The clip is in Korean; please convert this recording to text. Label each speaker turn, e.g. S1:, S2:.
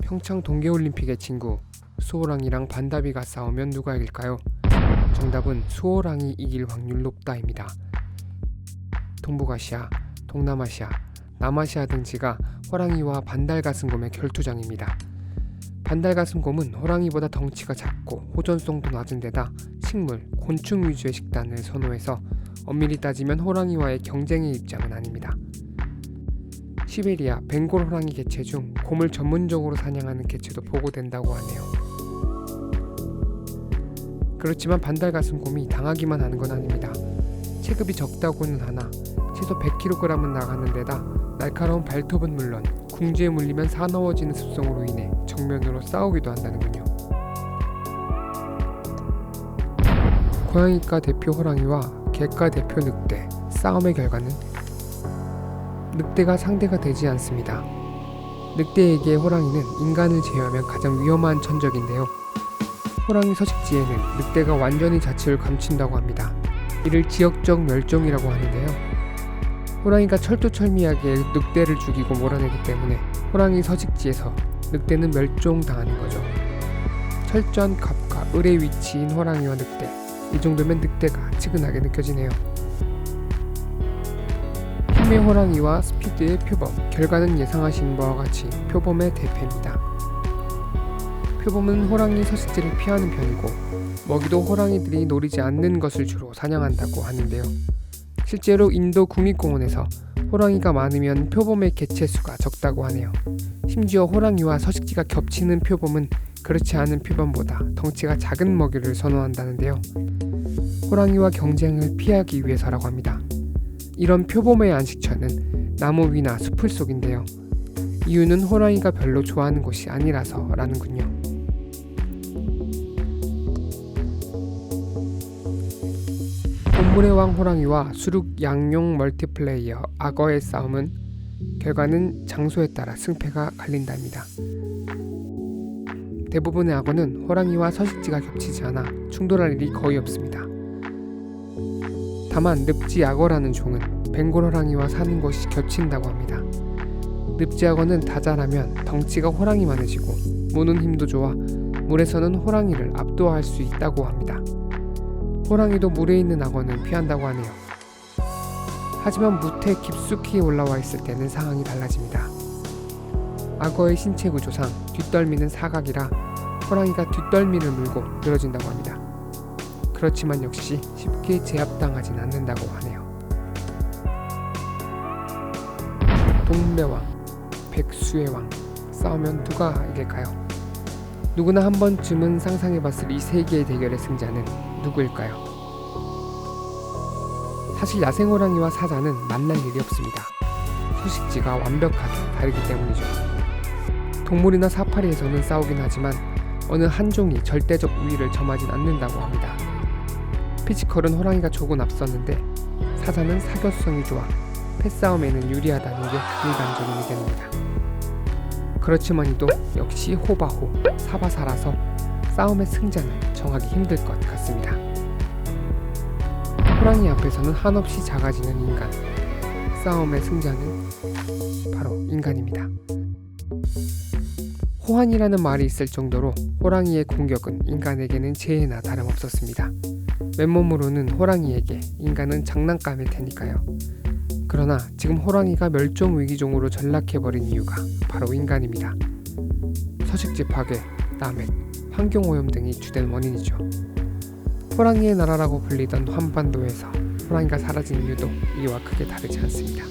S1: 평창 동계올림픽의 친구 수호랑이랑 반다비가 싸우면 누가 이길까요? 정답은 수호랑이 이길 확률 높다입니다. 동북아시아, 동남아시아, 남아시아 등지가 호랑이와 반달가슴곰의 결투장입니다. 반달가슴곰은 호랑이보다 덩치가 작고 호전성도 낮은 데다 식물, 곤충 위주의 식단을 선호해서 엄밀히 따지면 호랑이와의 경쟁의 입장은 아닙니다. 시베리아 벵골 호랑이 개체 중 곰을 전문적으로 사냥하는 개체도 보고된다고 하네요. 그렇지만 반달가슴곰이 당하기만 하는 건 아닙니다. 체급이 적다고는 하나 최소 100kg은 나가는 데다 날카로운 발톱은 물론 궁지에 물리면 사나워지는 습성으로 인해 정면으로 싸우기도 한다는군요. 고양이과 대표 호랑이와 개과 대표 늑대, 싸움의 결과는 늑대가 상대가 되지 않습니다. 늑대에게 호랑이는 인간을 제외하면 가장 위험한 천적인데요. 호랑이 서식지에는 늑대가 완전히 자취를 감춘다고 합니다. 이를 지역적 멸종이라고 하는데요. 호랑이가 철두철미하게 늑대를 죽이고 몰아내기 때문에 호랑이 서식지에서 늑대는 멸종당하는 거죠. 철전, 갑과 을의 위치인 호랑이와 늑대, 이 정도면 늑대가 측은하게 느껴지네요. 힘의 호랑이와 스피드의 표범, 결과는 예상하신 바와 같이 표범의 대패입니다. 표범은 호랑이 서식지를 피하는 편이고 먹이도 호랑이들이 노리지 않는 것을 주로 사냥한다고 하는데요. 실제로 인도 국립공원에서 호랑이가 많으면 표범의 개체수가 적다고 하네요. 심지어 호랑이와 서식지가 겹치는 표범은 그렇지 않은 표범보다 덩치가 작은 먹이를 선호한다는데요. 호랑이와 경쟁을 피하기 위해서라고 합니다. 이런 표범의 안식처는 나무 위나 숲을 속인데요. 이유는 호랑이가 별로 좋아하는 곳이 아니라서 라는군요. 동물의 왕 호랑이와 수륙 양용 멀티플레이어 악어의 싸움은 결과는 장소에 따라 승패가 갈린답니다. 대부분의 악어는 호랑이와 서식지가 겹치지 않아 충돌할 일이 거의 없습니다. 다만 늪지악어라는 종은 벵골 호랑이와 사는 곳이 겹친다고 합니다. 늪지악어는 다자라면 덩치가 호랑이만해지고 무는 힘도 좋아 물에서는 호랑이를 압도할 수 있다고 합니다. 호랑이도 물에 있는 악어는 피한다고 하네요. 하지만 무태 깊숙이 올라와 있을 때는 상황이 달라집니다. 악어의 신체 구조상 뒷덜미는 사각이라 호랑이가 뒷덜미를 물고 늘어진다고 합니다. 그렇지만 역시 쉽게 제압당하진 않는다고 하네요. 동물의 왕, 백수의 왕, 싸우면 누가 이길까요? 누구나 한 번쯤은 상상해봤을 이 세 개의 대결의 승자는 누구일까요? 사실 야생호랑이와 사자는 만날 일이 없습니다. 서식지가 완벽하게 다르기 때문이죠. 동물이나 사파리에서는 싸우긴 하지만 어느 한 종이 절대적 우위를 점하진 않는다고 합니다. 피지컬은 호랑이가 조금 앞섰는데 사자는 사교성이 좋아 패싸움에는 유리하다는 게 일반적인 의견입니다. 그렇지만이도 역시 호바호, 사바사라서 싸움의 승자는 정하기 힘들 것 같습니다. 호랑이 앞에서는 한없이 작아지는 인간, 싸움의 승자는 바로 인간입니다. 호환이라는 말이 있을 정도로 호랑이의 공격은 인간에게는 재해나 다름없었습니다. 맨몸으로는 호랑이에게 인간은 장난감일 테니까요. 그러나 지금 호랑이가 멸종위기종으로 전락해버린 이유가 바로 인간입니다. 서식지 파괴, 남획, 환경오염 등이 주된 원인이죠. 호랑이의 나라라고 불리던 한반도에서 호랑이가 사라진 이유도 이와 크게 다르지 않습니다.